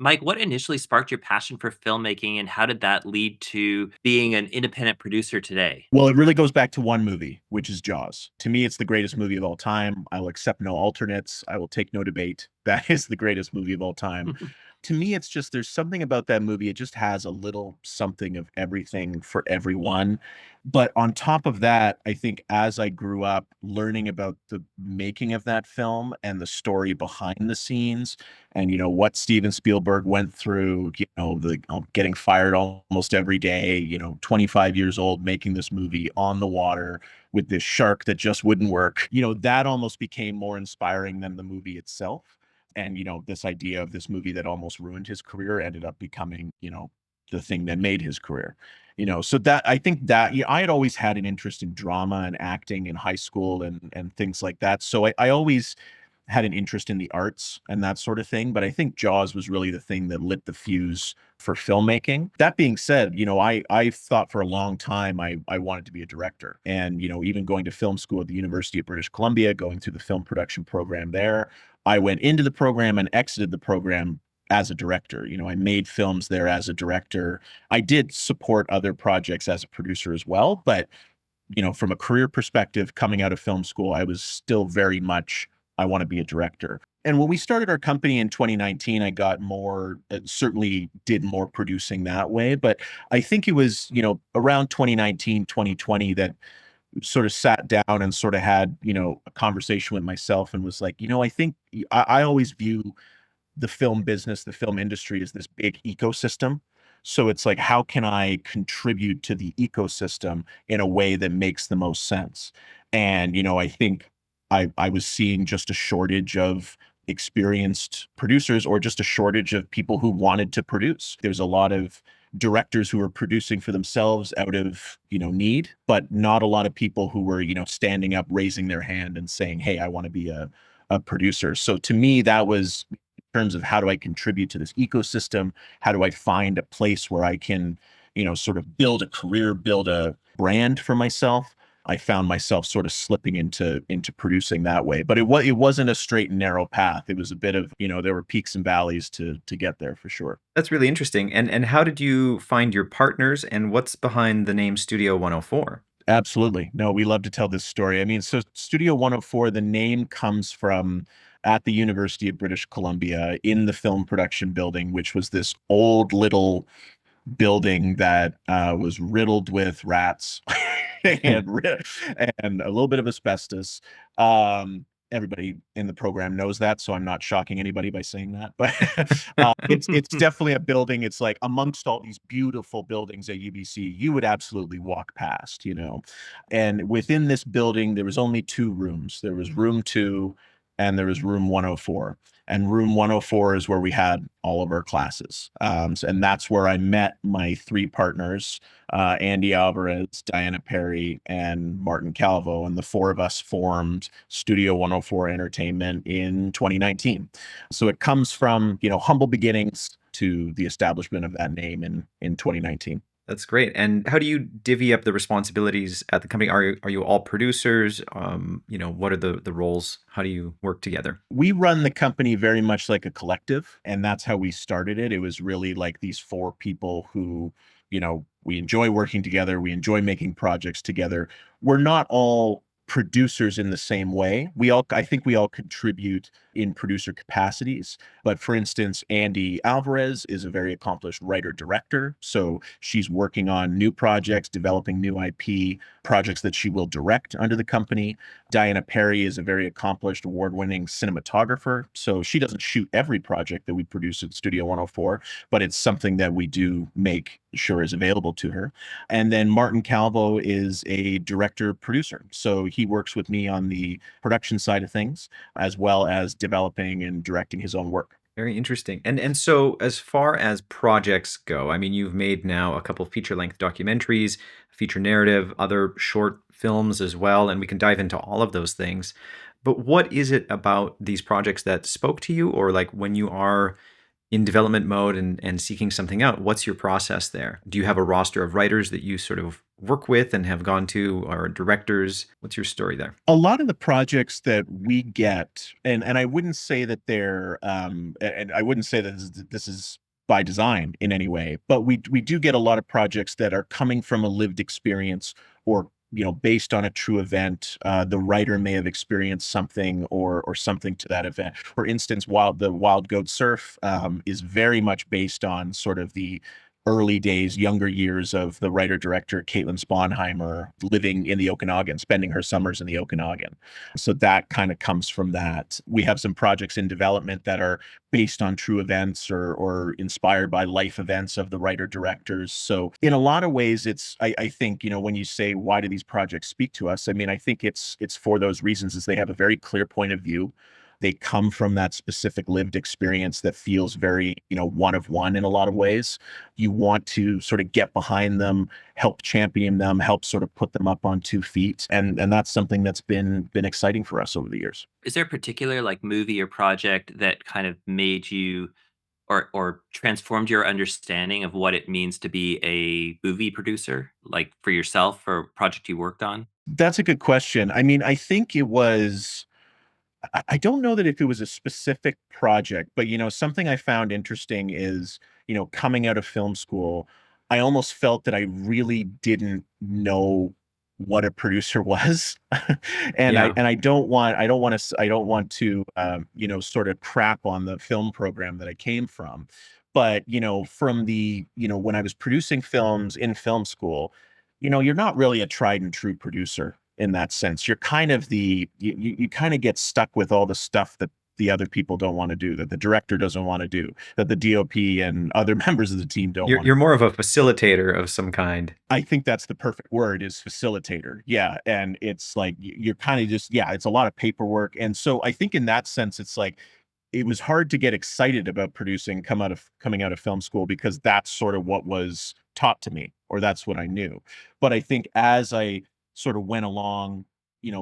Mike, what initially sparked your passion for filmmaking and how did that lead to being an independent producer today? Well, it really goes back to one movie, which is Jaws. To me, it's the greatest movie of all time. I will accept no alternates. I will take no debate. That is the greatest movie of all time. To me, it's just there's something about that movie. It just has a little something of everything for everyone. But on top of that, I think as I grew up learning about the making of that film and the story behind the scenes and what Steven Spielberg went through, the getting fired almost every day, 25 years old making this movie on the water with this shark that just wouldn't work. That almost became more inspiring than the movie itself. And this idea of this movie that almost ruined his career ended up becoming, the thing that made his career. So that I think that I had always had an interest in drama and acting in high school and things like that. So I always had an interest in the arts and that sort of thing. But I think Jaws was really the thing that lit the fuse for filmmaking. That being said, I thought for a long time I wanted to be a director. And, even going to film school at the University of British Columbia, going through the film production program there, I went into the program and exited the program as a director. I made films there as a director. I did support other projects as a producer as well, but from a career perspective, coming out of film school, I was still very much, I want to be a director. And when we started our company in 2019, I got more, certainly did more producing that way. But I think it was, around 2019, 2020 that sort of sat down and sort of had, a conversation with myself and was like, I think I always view the film business, the film industry is this big ecosystem. So it's like, how can I contribute to the ecosystem in a way that makes the most sense? And, I think I was seeing just a shortage of experienced producers or just a shortage of people who wanted to produce. There's a lot of directors who were producing for themselves out of, need, but not a lot of people who were, standing up, raising their hand and saying, hey, I want to be a producer. So to me, that was terms of how do I contribute to this ecosystem? How do I find a place where I can, sort of build a career, build a brand for myself? I found myself sort of slipping into producing that way. But it wasn't a straight and narrow path. It was a bit of, there were peaks and valleys to get there for sure. That's really interesting. And how did you find your partners and what's behind the name Studio 104? Absolutely. No, we love to tell this story. I mean, so Studio 104, the name comes from at the University of British Columbia in the film production building, which was this old little building that was riddled with rats and and a little bit of asbestos. Everybody in the program knows that, so I'm not shocking anybody by saying that. But it's definitely a building. It's like amongst all these beautiful buildings at UBC, you would absolutely walk past, And within this building, there was only two rooms. There was room 2 and there was room 104. And room 104 is where we had all of our classes. And that's where I met my three partners, Andy Alvarez, Diana Perry, and Martin Calvo. And the four of us formed Studio 104 Entertainment in 2019. So it comes from, humble beginnings to the establishment of that name in 2019. That's great. And how do you divvy up the responsibilities at the company? Are you all producers? What are the roles? How do you work together? We run the company very much like a collective, and that's how we started it. It was really like these four people who, we enjoy working together, we enjoy making projects together. We're not all producers in the same way. I think we all contribute in producer capacities. But for instance, Andy Alvarez is a very accomplished writer director. So she's working on new projects, developing new IP projects that she will direct under the company. Diana Perry is a very accomplished award-winning cinematographer. So she doesn't shoot every project that we produce at Studio 104, but it's something that we do make sure is available to her. And then Martin Calvo is a director producer. So he works with me on the production side of things, as well as developing and directing his own work. Very interesting. And so as far as projects go, I mean, you've made now a couple feature-length documentaries, feature narrative, other short films as well, and we can dive into all of those things. But what is it about these projects that spoke to you, or like when you are in development mode and seeking something out, what's your process there? Do you have a roster of writers that you sort of work with and have gone to, or directors? What's your story there? A lot of the projects that we get, and I wouldn't say that they're, and I wouldn't say that this is by design in any way, but we do get a lot of projects that are coming from a lived experience, or based on a true event. The writer may have experienced something, or something to that event. For instance, the Wild Goat Surf is very much based on sort of the early days, younger years of the writer director Caitlin Sponheimer living in the Okanagan, spending her summers in the Okanagan. So that kind of comes from that. We have some projects in development that are based on true events, or inspired by life events of the writer directors. So in a lot of ways, I think, when you say, why do these projects speak to us? I mean, I think it's for those reasons, is they have a very clear point of view. They come from that specific lived experience that feels very, one of one in a lot of ways. You want to sort of get behind them, help champion them, help sort of put them up on 2 feet. And that's something that's been exciting for us over the years. Is there a particular like movie or project that kind of made you or transformed your understanding of what it means to be a movie producer, like for yourself or a project you worked on? That's a good question. I mean, I think it was, I don't know that if it was a specific project, but something I found interesting is, coming out of film school, I almost felt that I really didn't know what a producer was. And I Yeah. and I don't want to sort of crap on the film program that I came from. But, from when I was producing films in film school, you're not really a tried and true producer in that sense. You're kind of you kind of get stuck with all the stuff that the other people don't want to do, that the director doesn't want to do, that the DOP and other members of the team don't You're want to. you're more of a facilitator of some kind. I think that's the perfect word, is facilitator. Yeah. And it's like you're kind of just, yeah, it's a lot of paperwork. And so I think in that sense, it's like it was hard to get excited about producing coming out of film school, because that's sort of what was taught to me, or that's what I knew. But I think as I sort of went along,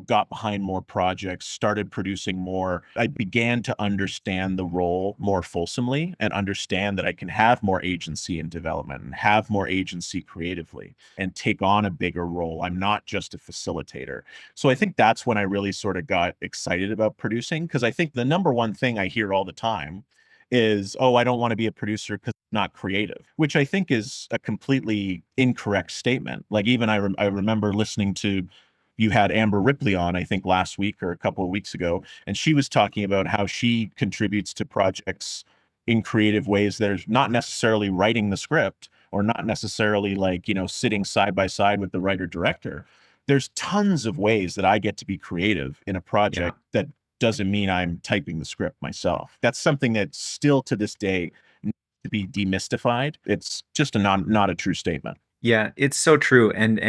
got behind more projects, started producing more, I began to understand the role more fulsomely, and understand that I can have more agency in development, and have more agency creatively, and take on a bigger role. I'm not just a facilitator. So I think that's when I really sort of got excited about producing, because I think the number one thing I hear all the time is, oh, I don't want to be a producer because it's not creative, which I think is a completely incorrect statement. Like, even I remember listening to, you had Amber Ripley on, I think last week or a couple of weeks ago, and she was talking about how she contributes to projects in creative ways that are not necessarily writing the script, or not necessarily like, sitting side by side with the writer director. There's tons of ways that I get to be creative in a Yeah. project that doesn't mean I'm typing the script myself. That's something that still to this day needs to be demystified. It's just not a true statement. Yeah, it's so true. And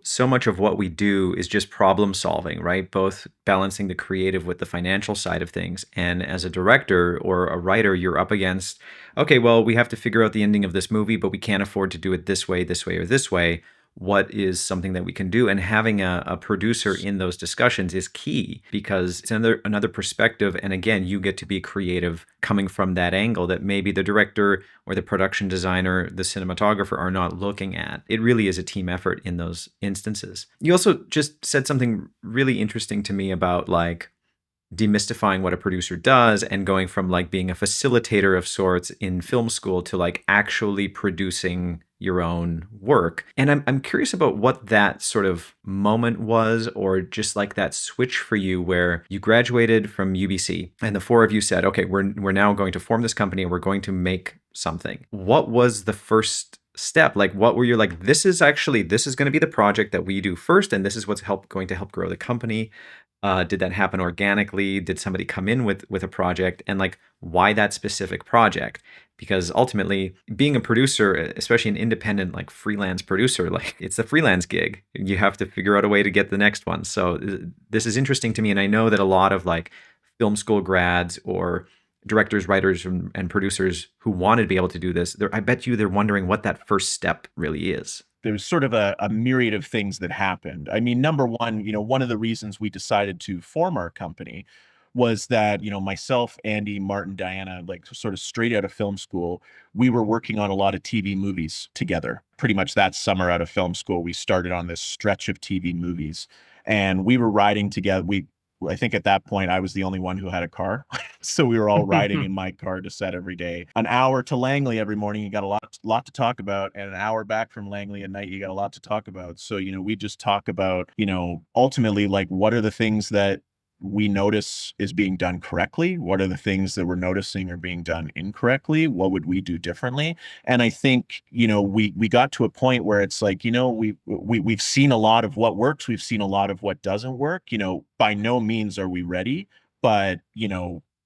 so much of what we do is just problem solving, right? Both balancing the creative with the financial side of things. And as a director or a writer, you're up against, okay, well, we have to figure out the ending of this movie, but we can't afford to do it this way, or this way. What is something that we can do? And having a producer in those discussions is key, because it's another perspective. And again, you get to be creative coming from that angle that maybe the director or the production designer, the cinematographer are not looking at. It really is a team effort in those instances. You also just said something really interesting to me about like demystifying what a producer does, and going from like being a facilitator of sorts in film school to like actually producing your own work. And I'm curious about what that sort of moment was, or just like that switch for you where you graduated from UBC and the four of you said, okay, we're now going to form this company and we're going to make something. What was the first step? Like, what were you like, this is going to be the project that we do first, and this is what's going to help grow the company? Did that happen organically? Did somebody come in with a project? And like, why that specific project? Because ultimately, being a producer, especially an independent, like freelance producer, like it's a freelance gig. You have to figure out a way to get the next one. So this is interesting to me. And I know that a lot of like film school grads or directors, writers, and producers who wanted to be able to do this, I bet you they're wondering what that first step really is. There's sort of a myriad of things that happened. I mean, number one, one of the reasons we decided to form our company was that, myself, Andy, Martin, Diana, like sort of straight out of film school, we were working on a lot of TV movies together. Pretty much that summer out of film school, we started on this stretch of TV movies, and we were riding together. I think at that point I was the only one who had a car. So we were all riding in my car to set every day. An hour to Langley every morning, you got a lot to talk about, and an hour back from Langley at night, you got a lot to talk about. So, we just talk about, ultimately, like, what are the things that we notice is being done correctly? What are the things that we're noticing are being done incorrectly? What would we do differently? And I think, we got to a point where it's like, we've seen a lot of what works, we've seen a lot of what doesn't work. By no means are we ready, but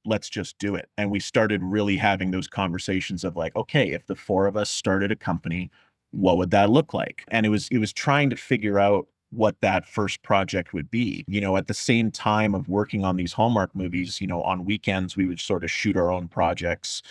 let's just do it. And we started really having those conversations of like, okay, if the four of us started a company, what would that look like? And it was trying to figure out what that first project would be. At the same time of working on these Hallmark movies, on weekends, we would sort of shoot our own projects,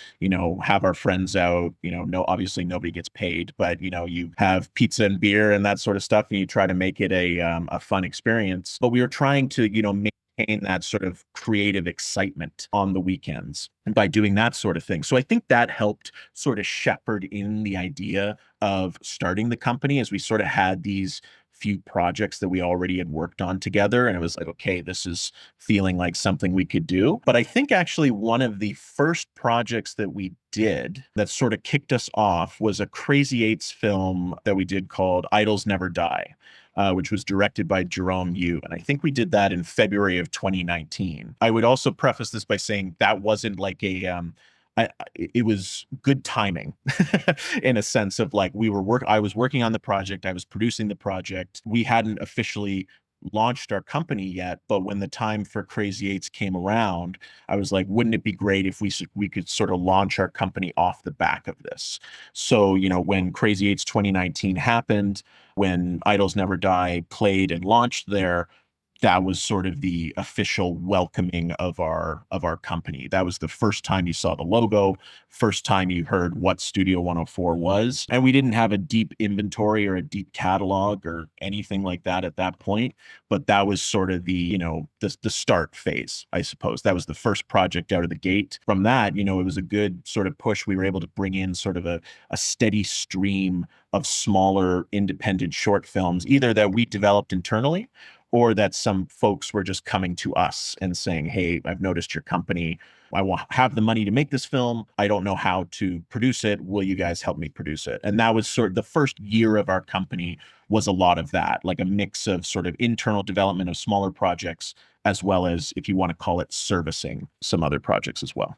have our friends out, no, obviously nobody gets paid, but, you have pizza and beer and that sort of stuff, and you try to make it a fun experience. But we were trying to, maintain that sort of creative excitement on the weekends, and by doing that sort of thing. So I think that helped sort of shepherd in the idea of starting the company, as we sort of had these few projects that we already had worked on together. And it was like, okay, this is feeling like something we could do. But I think actually one of the first projects that we did that sort of kicked us off was a Crazy Eights film that we did called Idols Never Die, which was directed by Jerome Yu. And I think we did that in February of 2019. I would also preface this by saying that wasn't like it was good timing in a sense of like I was working on the project, I was producing the project. We hadn't officially launched our company yet, but when the time for Crazy Eights came around, I was like, wouldn't it be great if we could sort of launch our company off the back of this? So, when Crazy Eights 2019 happened, when Idols Never Die played and launched there, that was sort of the official welcoming of our company. That was the first time you saw the logo, first time you heard what Studio 104 was. And we didn't have a deep inventory or a deep catalog or anything like that at that point, but that was sort of the start phase, I suppose. That was the first project out of the gate. From that, it was a good sort of push. We were able to bring in sort of a steady stream of smaller independent short films, either that we developed internally or that some folks were just coming to us and saying, hey, I've noticed your company. I want have the money to make this film. I don't know how to produce it. Will you guys help me produce it? And that was sort of the first year of our company, was a lot of that, like a mix of sort of internal development of smaller projects, as well as, if you want to call it, servicing some other projects as well.